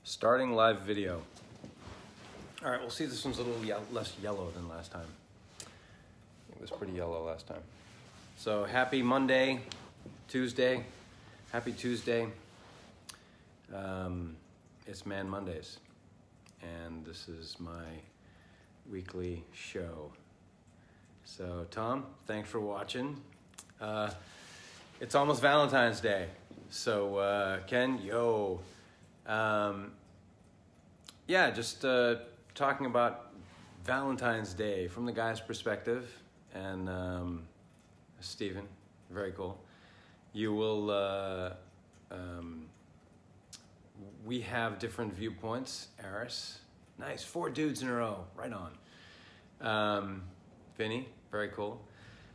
Starting live video. All right, we'll see if this one's a little less yellow than last time. It was pretty yellow last time. So happy Monday, Tuesday. Happy Tuesday. It's Man Mondays. And this is my weekly show. So Tom, thanks for watching. It's almost Valentine's Day. So Ken, yo. Yeah, just talking about Valentine's Day from the guy's perspective, and Stephen, very cool. You will, we have different viewpoints. Aris, nice, 4 dudes in a row, right on. Vinny, very cool.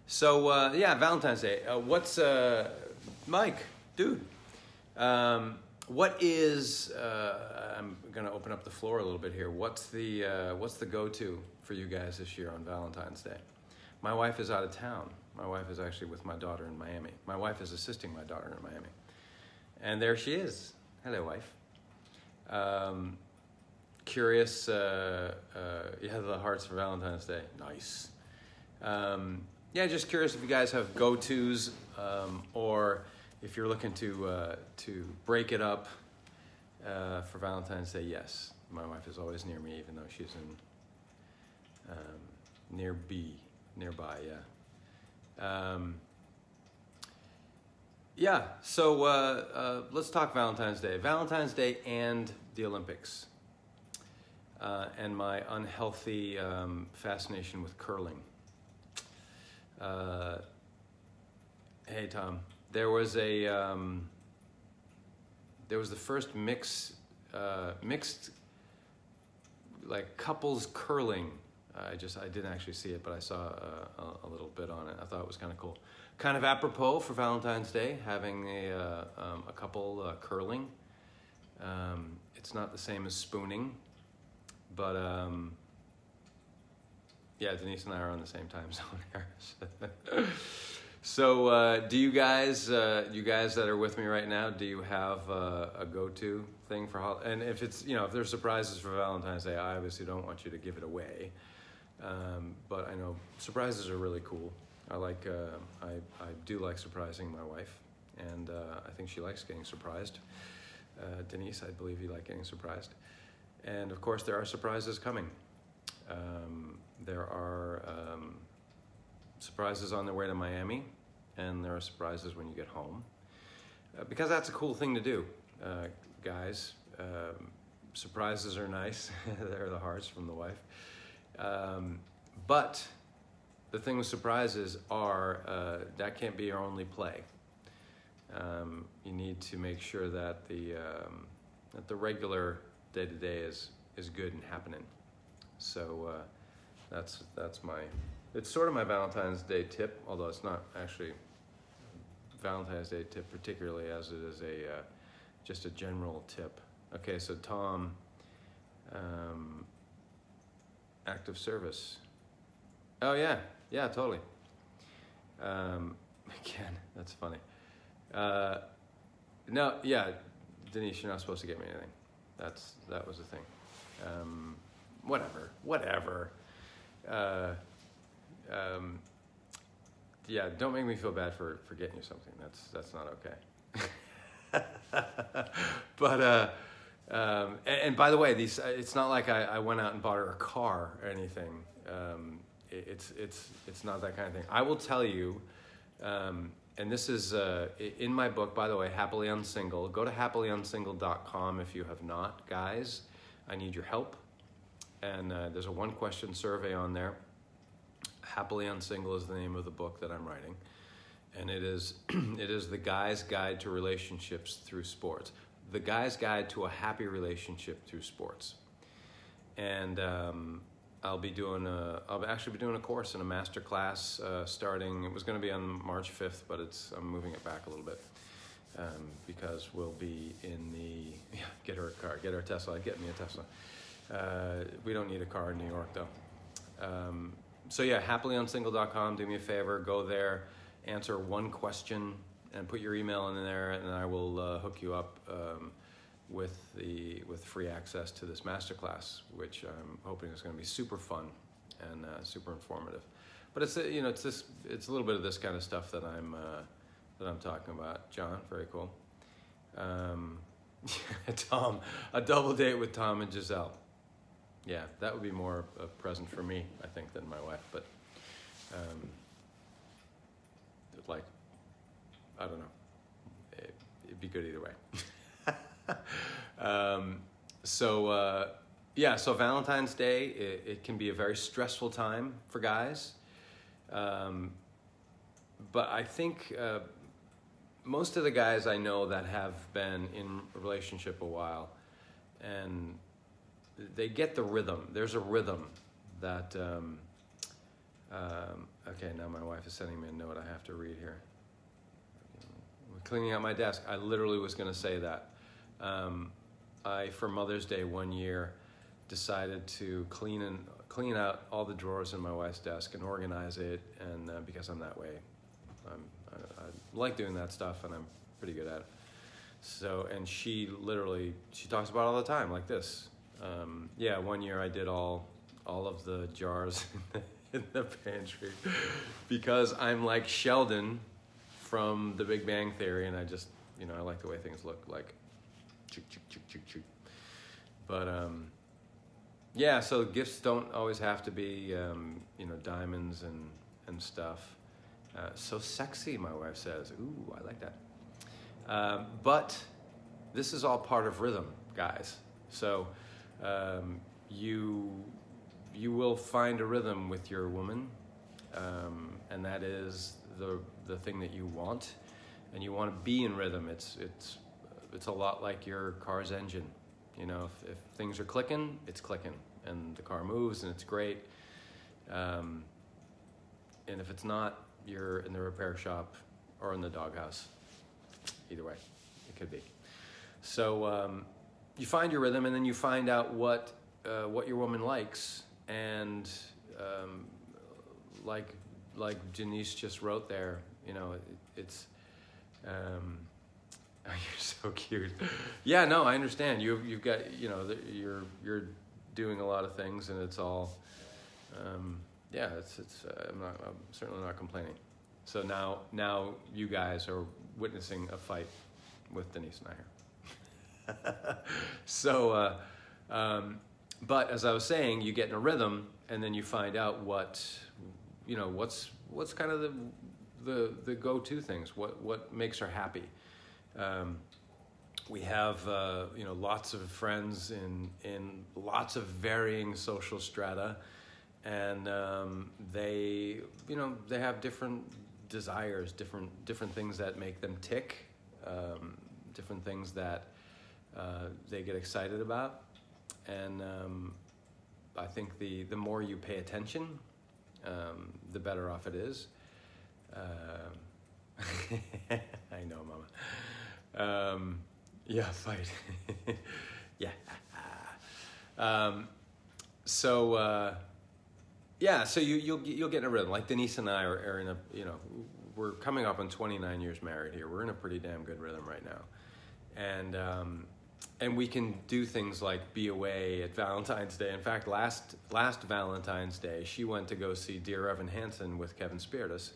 So yeah, Valentine's Day. What's Mike, dude? What is? I'm gonna open up the floor a little bit here. What's the go-to for you guys this year on Valentine's Day? My wife is out of town. My wife is actually with my daughter in Miami. My wife is assisting my daughter in Miami, and there she is. Hello, wife. Curious. You have the hearts for Valentine's Day. Nice. Yeah, just curious if you guys have go-tos, or if you're looking to break it up for Valentine's Day. Yes, my wife is always near me, even though she's in nearby. Yeah. Yeah. So let's talk Valentine's Day. Valentine's Day and the Olympics, and my unhealthy fascination with curling. Hey Tom, there was the first mixed like couples curling. I didn't actually see it, but I saw a little bit on it. I thought it was kind of cool, kind of apropos for Valentine's Day, having a couple curling. It's not the same as spooning, but yeah, Denise and I are on the same time zone here. So do you guys that are with me right now, do you have a go-to thing for and if it's, if there's surprises for Valentine's Day, I obviously don't want you to give it away. But I know surprises are really cool. I do like surprising my wife, and I think she likes getting surprised. Denise, I believe you like getting surprised. And of course there are surprises coming. There are surprises on their way to Miami, and there are surprises when you get home, because that's a cool thing to do, guys. Surprises are nice. They're the hearts from the wife. But the thing with surprises are that can't be your only play. You need to make sure that the regular day-to-day is good and happening. So that's it's sort of my Valentine's Day tip, although it's not actually Valentine's Day tip particularly, as it is just a general tip. Okay, so Tom, active service. Oh yeah, totally. Again, that's funny. No, yeah, Denise, you're not supposed to get me anything. That was the thing. Whatever. Yeah, don't make me feel bad for getting you something. That's not okay. But and by the way, it's not like I went out and bought her a car or anything. It's not that kind of thing. I will tell you, and this is in my book, by the way, Happily Unsingle. Go to happillyunsingle.com if you have not, guys. I need your help. And there's a 1-question survey on there. Happily Unsingle is the name of the book that I'm writing, and it is the guy's guide to relationships through sports. The guy's guide to a happy relationship through sports. And I'll actually be doing a course and a master class starting. It was going to be on March 5th, but I'm moving it back a little bit because we'll be in the get her a car, get her a Tesla, get me a Tesla. We don't need a car in New York though. So yeah, happillyunsingle.com. Do me a favor, go there, answer 1 question, and put your email in there, and I will hook you up with free access to this masterclass, which I'm hoping is going to be super fun and super informative. But it's it's a little bit of this kind of stuff that I'm talking about. John, very cool. Tom, a double date with Tom and Giselle. Yeah, that would be more a present for me, I think, than my wife. But like, I don't know. It'd be good either way. So Valentine's Day, it can be a very stressful time for guys. But I think most of the guys I know that have been in a relationship a while, and they get the rhythm. There's a rhythm that, okay, now my wife is sending me a note I have to read here. Cleaning out my desk. I literally was going to say that. I, for Mother's Day one year, decided to clean out all the drawers in my wife's desk and organize it, and because I'm that way, I like doing that stuff, and I'm pretty good at it. So, and she talks about it all the time, like this. Yeah, one year I did all of the jars in the pantry because I'm like Sheldon from The Big Bang Theory, and I just, I like the way things look, like chook, chook, chook, chook, chook. But yeah, so gifts don't always have to be diamonds and stuff. So sexy, my wife says. Ooh, I like that. But this is all part of rhythm, guys. So you will find a rhythm with your woman, and that is the thing that you want, and you want to be in rhythm. It's a lot like your car's engine. If things are clicking, it's clicking, and the car moves, and it's great. And if it's not, you're in the repair shop or in the doghouse. Either way, it could be. So you find your rhythm, and then you find out what your woman likes, and like Janice just wrote there, it's you're so cute. Yeah, no, I understand. You've got you're doing a lot of things, and it's all yeah. I'm certainly not complaining. So now you guys are witnessing a fight with Denise and I here. So, but as I was saying, you get in a rhythm, and then you find out what's kind of the go-to things. What makes her happy. We have lots of friends in lots of varying social strata, and they have different desires, different things that make them tick, different things that they get excited about, and I think the more you pay attention, the better off it is. I know, Mama. Yeah, fight. Yeah. So you'll get in a rhythm. Like Denise and I are in a, we're coming up on 29 years married here. We're in a pretty damn good rhythm right now. And we can do things like be away at Valentine's Day. In fact, last Valentine's Day, she went to go see Dear Evan Hansen with Kevin Spiritus,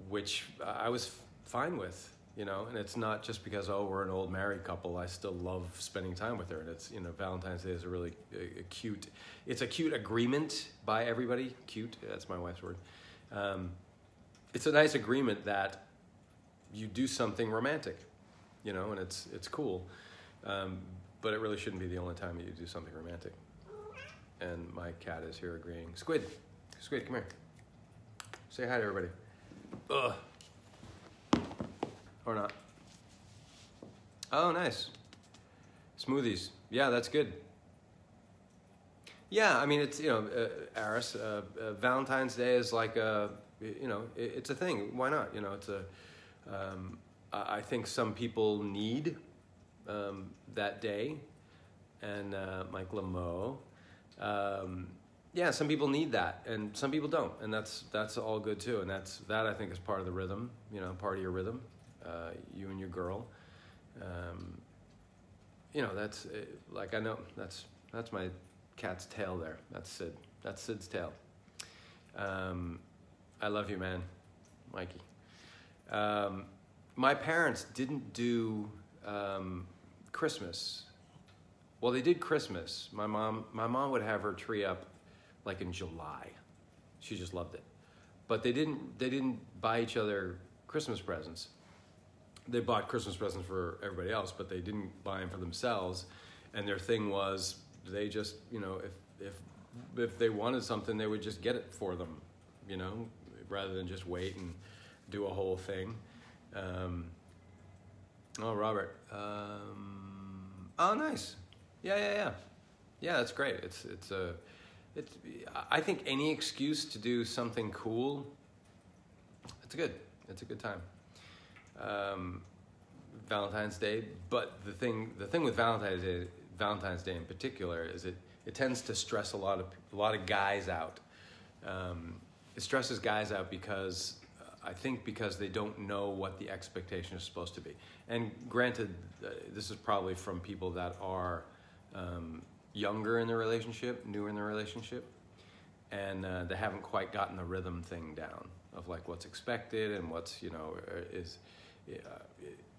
which I was fine with, and it's not just because, we're an old married couple. I still love spending time with her, and it's, Valentine's Day is a really cute agreement by everybody. Cute, that's my wife's word. It's a nice agreement that you do something romantic, and it's cool, but it really shouldn't be the only time that you do something romantic. And my cat is here agreeing. Squid, come here. Say hi to everybody. Ugh. Or not. Oh, nice. Smoothies. Yeah, that's good. Yeah, I mean, it's, Aris, Valentine's Day is like it's a thing. Why not? It's I think some people need that day. And Mike Lameau, yeah, some people need that, and some people don't, and that's all good too. And that I think is part of the rhythm, part of your rhythm, you and your girl, You know, that's like, I know that's my cat's tail there. That's Sid. That's Sid's tail. I love you, man, Mikey. My parents didn't do Christmas. Well, they did Christmas. My mom would have her tree up like in July. She just loved it. But they didn't buy each other Christmas presents. They bought Christmas presents for everybody else, but they didn't buy them for themselves. And their thing was, they just, you know, if they wanted something, they would just get it for them, you know, rather than just wait and do a whole thing. Oh, Robert. Oh, nice. Yeah. Yeah, that's great. I think any excuse to do something cool, it's good. It's a good time. Valentine's Day, but the thing with Valentine's Day in particular is it tends to stress a lot of guys out. It stresses guys out because I think because they don't know what the expectation is supposed to be. And granted, this is probably from people that are younger in the relationship, newer in the relationship, and they haven't quite gotten the rhythm thing down of like what's expected and what's, you know,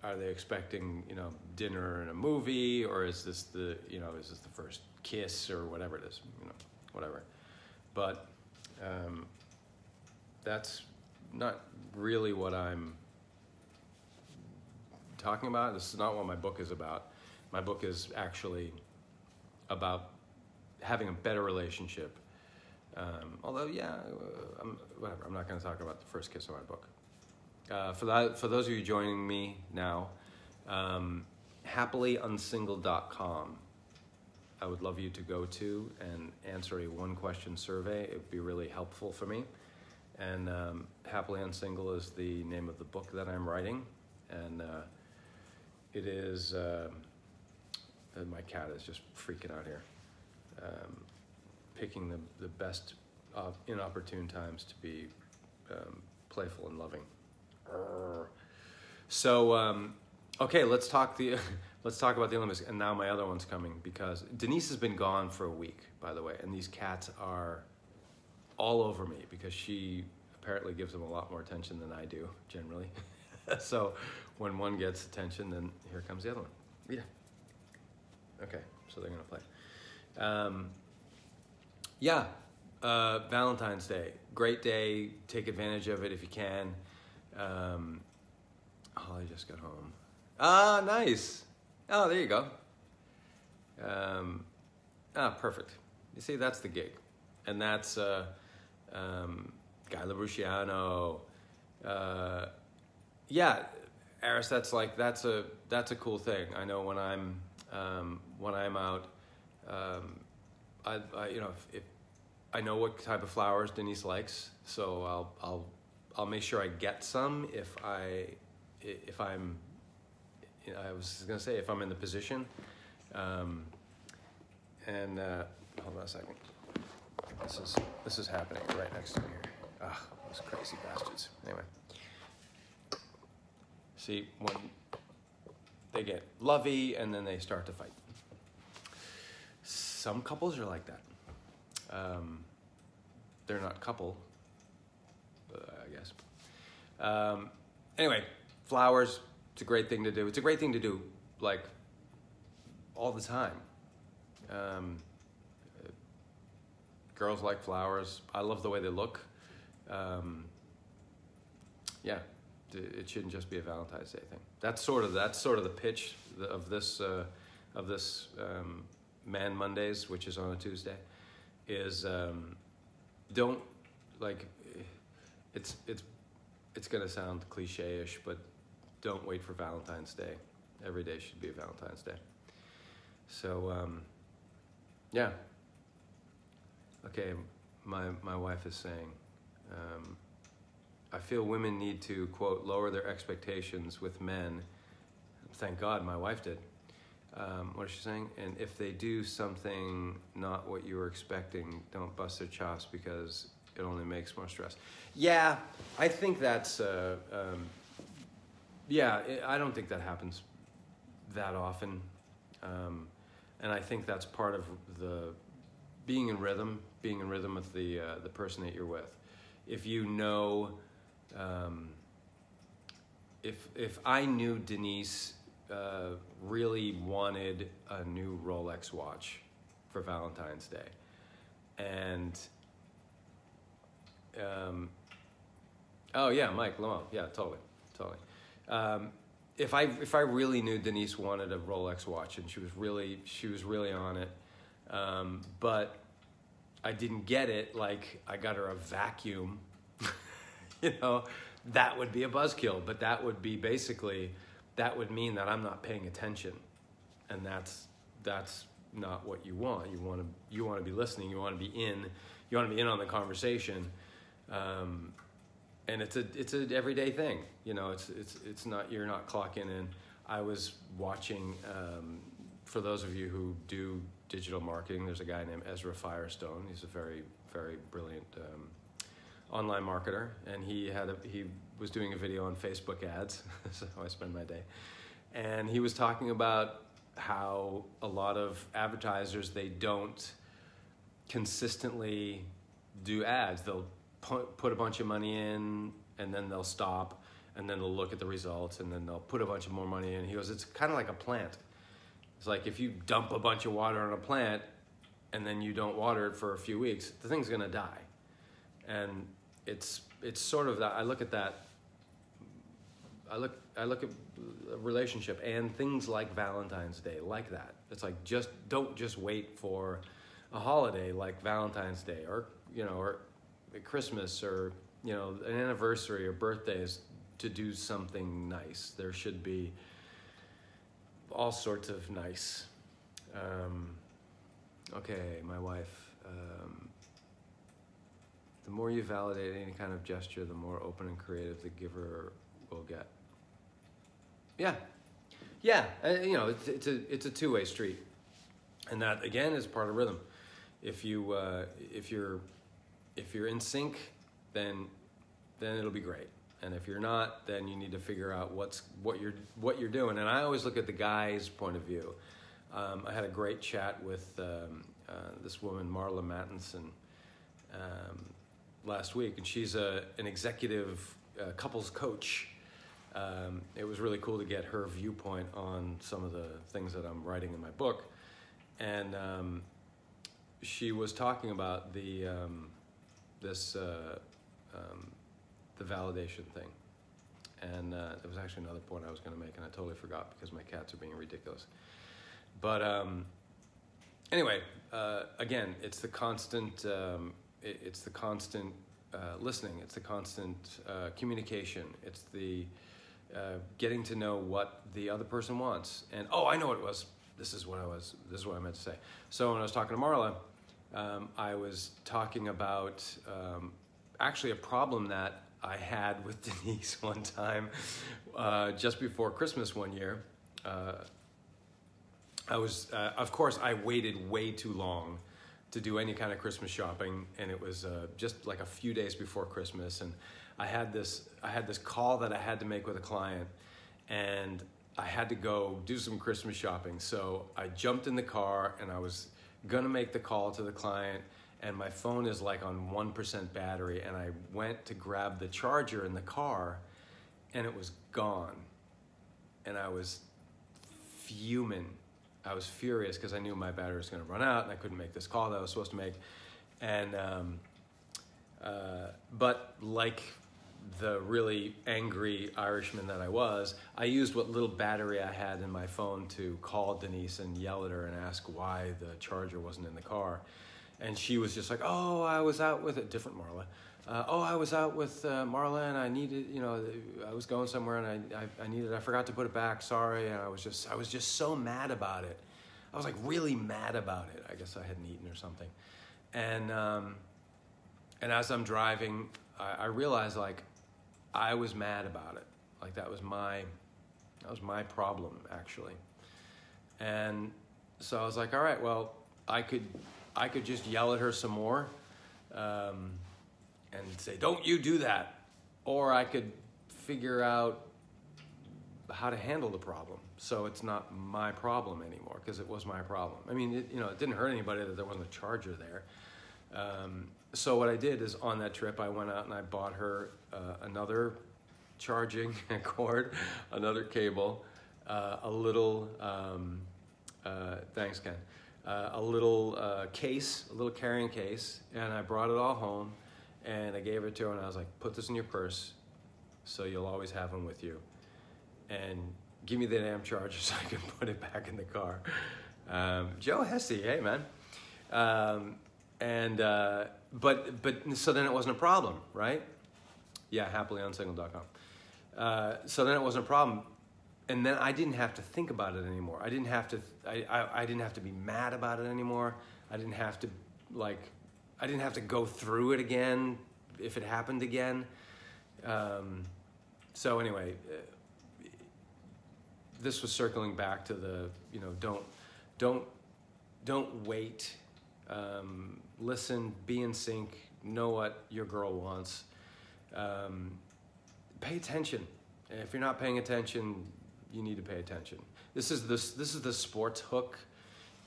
are they expecting, you know, dinner and a movie, or is this the first kiss or whatever it is, you know, whatever. But that's not really what I'm talking about. This is not what my book is about. My book is actually about having a better relationship. Although, yeah, whatever. I'm not going to talk about the first kiss of my book. For those of you joining me now, happily-unsingle.com. I would love you to go to and answer a one-question survey. It would be really helpful for me. And Happily Unsingle is the name of the book that I'm writing. And it is... my cat is just freaking out here. Picking the best inopportune times to be playful and loving. So, okay, let's talk about the Olympics. And now my other one's coming because Denise has been gone for a week, by the way, and these cats are all over me because she apparently gives them a lot more attention than I do generally. So when one gets attention, then here comes the other one. Rita. Okay, so they're gonna play. Valentine's Day, great day. Take advantage of it if you can. Holly just got home. Ah, nice. Oh, there you go. Perfect. You see, that's the gig, and that's Guy Labrusciano. Yeah, Aris, that's a cool thing. I know when I'm out, I if I know what type of flowers Denise likes, so I'll make sure I get some if I'm, you know, I was gonna say if I'm in the position, hold on a second. This is happening right next to me here. Ah, those crazy bastards. Anyway, see when they get lovey and then they start to fight. Some couples are like that. They're not couple, I guess. Anyway, flowers, it's a great thing to do. It's a great thing to do, like, all the time. Girls like flowers. I love the way they look. Yeah, it shouldn't just be a Valentine's Day thing. That's sort of the pitch of this Man Mondays, which is on a Tuesday, is don't, like, it's gonna sound cliche-ish, but don't wait for Valentine's Day. Every day should be a Valentine's Day. So yeah. Okay, my wife is saying, I feel women need to, quote, lower their expectations with men. Thank God my wife did. What is she saying? And if they do something not what you were expecting, don't bust their chops because it only makes more stress. Yeah, I think that's, I don't think that happens that often. And I think that's part of the being in rhythm with the person that you're with. If you know, if I knew Denise really wanted a new Rolex watch for Valentine's Day, and oh yeah, Mike Lamont, yeah, totally. If I really knew Denise wanted a Rolex watch and she was really on it, but I didn't get it, like I got her a vacuum, you know, that would be a buzzkill. But that would be basically, that would mean that I'm not paying attention, and that's not what you want. You want to be listening. You want to be in on the conversation. And it's a everyday thing, you know. It's not, you're not clocking in. I was watching, for those of you who do digital marketing, there's a guy named Ezra Firestone. He's a very, very brilliant online marketer, and he was doing a video on Facebook ads. That's how I spend my day. And he was talking about how a lot of advertisers, they don't consistently do ads. They'll put a bunch of money in, and then they'll stop, and then they'll look at the results, and then they'll put a bunch of more money in. He goes, it's kind of like a plant. It's like if you dump a bunch of water on a plant and then you don't water it for a few weeks, the thing's gonna die. And it's sort of that. I look at that. I look at a relationship and things like Valentine's Day, like that. It's like, don't just wait for a holiday like Valentine's Day, or or Christmas, or an anniversary or birthdays to do something nice. There should be all sorts of nice. Okay, my wife. The more you validate any kind of gesture, the more open and creative the giver will get. Yeah. It's a two-way street, and that again is part of rhythm. If you're in sync, then it'll be great. And if you're not, then you need to figure out what you're doing. And I always look at the guy's point of view. I had a great chat with this woman, Marla Mattinson, last week, and she's an executive couples coach. It was really cool to get her viewpoint on some of the things that I'm writing in my book, and she was talking about the validation thing, and there was actually another point I was going to make, and I totally forgot because my cats are being ridiculous. But anyway, again, it's the constant. It's the constant listening. It's the constant communication. It's the getting to know what the other person wants. And I know what it was. This is what I meant to say. So when I was talking to Marla, I was talking about actually a problem that I had with Denise one time, just before Christmas one year. Of course, I waited way too long to do any kind of Christmas shopping, and it was just like a few days before Christmas, and I had this call that I had to make with a client, and I had to go do some Christmas shopping. So I jumped in the car, and I was gonna make the call to the client, and my phone is like on 1% battery, and I went to grab the charger in the car, and it was gone, and I was fuming. I was furious because I knew my battery was going to run out and I couldn't make this call that I was supposed to make. And but like the really angry Irishman that I was, I used what little battery I had in my phone to call Denise and yell at her and ask why the charger wasn't in the car. And she was just like, I was out with a different Marla. I was out with Marla, and I needed, I was going somewhere, and I forgot to put it back. Sorry. And I was just so mad about it. I was like really mad about it. I guess I hadn't eaten or something. And as I'm driving, I realized like I was mad about it. Like that was my problem actually. And so I was like, all right, well, I could just yell at her some more. And say, don't you do that. Or I could figure out how to handle the problem, so it's not my problem anymore, because it was my problem. I mean, it didn't hurt anybody that there wasn't a charger there. So what I did is, on that trip, I went out and I bought her another charging cord, another cable, a little, thanks Ken, a little case, a little carrying case, and I brought it all home, and I gave it to her, and I was like, put this in your purse, so you'll always have them with you, and give me the damn charger so I can put it back in the car. Joe Hesse, hey man. But so then it wasn't a problem, right? Yeah, happilyounsingle.com. So then it wasn't a problem, and then I didn't have to think about it anymore. I didn't have to be mad about it anymore. I didn't have to go through it again if it happened again. So anyway, this was circling back to the, don't wait. Listen, be in sync, know what your girl wants. Pay attention. If you're not paying attention, you need to pay attention. This is the sports hook.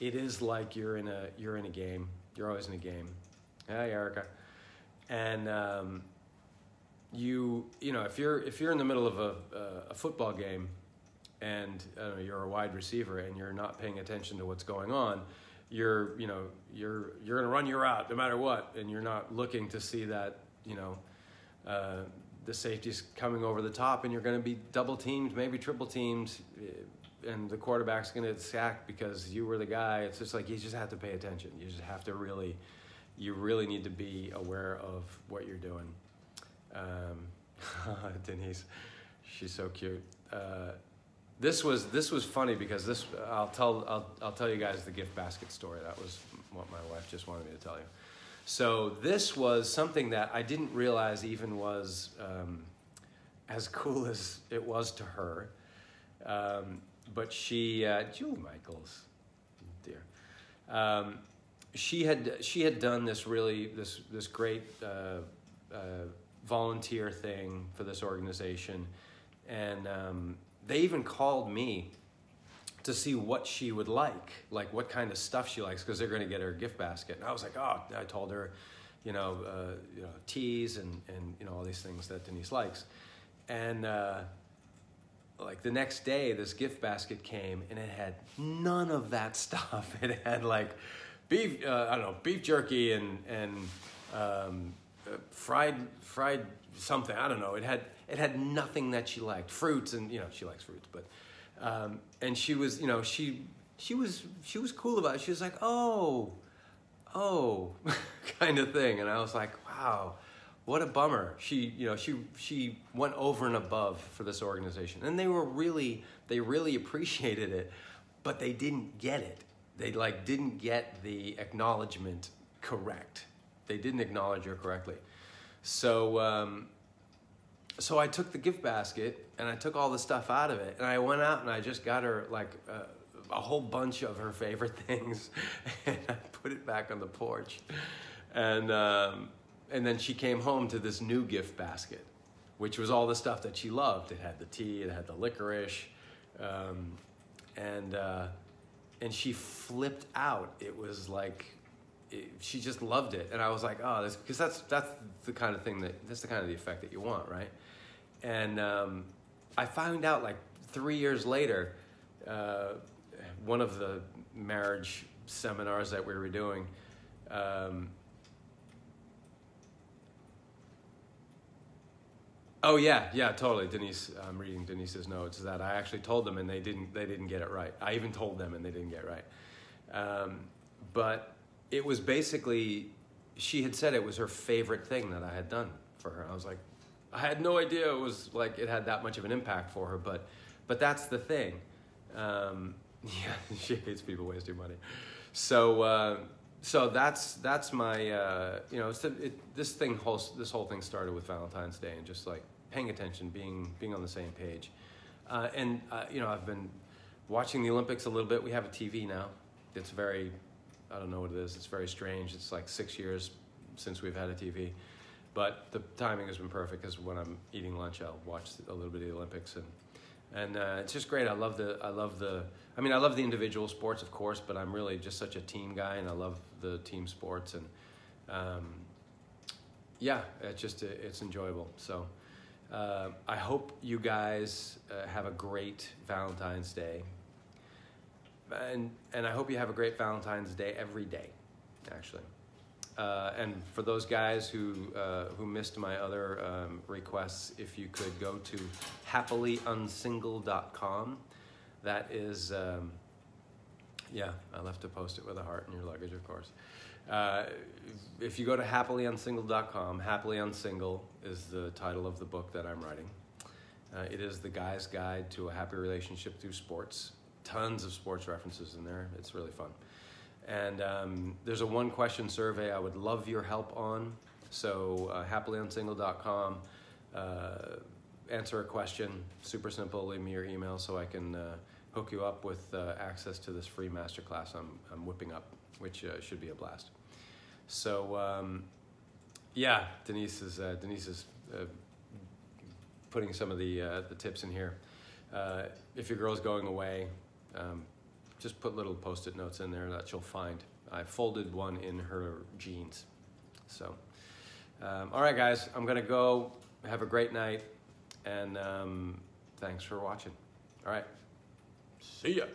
It is like you're in a game. You're always in a game. Hey, Erica. And if you're in the middle of a football game, and you're a wide receiver and you're not paying attention to what's going on, you're gonna run your route no matter what, and you're not looking to see that the safety's coming over the top, and you're gonna be double teamed, maybe triple teamed, and the quarterback's gonna sack because you were the guy. It's just like, you just have to pay attention. You just have to really need to be aware of what you're doing. Denise, she's so cute. This was funny because I'll tell you guys the gift basket story. That was what my wife just wanted me to tell you. So this was something that I didn't realize even was as cool as it was to her. But she, Julie Michaels, dear, she had done this great volunteer thing for this organization, and they even called me to see what she would like what kind of stuff she likes, because they're going to get her a gift basket. And I was like, I told her, teas and all these things that Denise likes. And the next day, this gift basket came, and it had none of that stuff. It had beef, beef jerky and fried something. I don't know. It had nothing that she liked. Fruits, and she likes fruits, but and she was she was cool about it. She was like, oh kind of thing. And I was like, wow, what a bummer. She went over and above for this organization, and they really appreciated it, but they didn't get it. They didn't get the acknowledgement correct. They didn't acknowledge her correctly. So so I took the gift basket and I took all the stuff out of it, and I went out and I just got her a whole bunch of her favorite things, and I put it back on the porch, and then she came home to this new gift basket, which was all the stuff that she loved. It had the tea, it had the licorice, and she flipped out. It was she just loved it, and I was like, oh, because that's the kind of thing that's the kind of the effect that you want, right? And I found out 3 years later, one of the marriage seminars that we were doing, oh yeah, totally. Denise, I'm reading Denise's notes, that I actually told them and they didn't get it right. I even told them and they didn't get it right. But it was basically, she had said it was her favorite thing that I had done for her. I was like, I had no idea it was it had that much of an impact for her, but that's the thing. Yeah, she hates people wasting money. So that's my, this whole thing started with Valentine's Day, and just paying attention, being on the same page. I've been watching the Olympics a little bit. We have a TV now. It's very, I don't know what it is. It's very strange. It's 6 years since we've had a TV. But the timing has been perfect, because when I'm eating lunch, I'll watch a little bit of the Olympics. And And it's just great. I love the individual sports, of course, but I'm really just such a team guy, and I love the team sports. And yeah, it's enjoyable. So I hope you guys have a great Valentine's Day. And I hope you have a great Valentine's Day every day, actually. And for those guys who missed my other requests, if you could go to happily-unsingle.com. That is, yeah, I'll have to post it with a heart in your luggage, of course. If you go to happily-unsingle.com, Happily Unsingle is the title of the book that I'm writing. It is the guy's guide to a happy relationship through sports. Tons of sports references in there. It's really fun. And there's a one-question survey I would love your help on. So happily-unsingle.com, answer a question, super simple, leave me your email so I can hook you up with access to this free masterclass I'm whipping up, which should be a blast. So yeah, Denise is putting some of the tips in here. If your girl's going away, just put little post-it notes in there that she'll find. I folded one in her jeans. So, all right, guys, I'm gonna go. Have a great night, and thanks for watching. All right, see ya.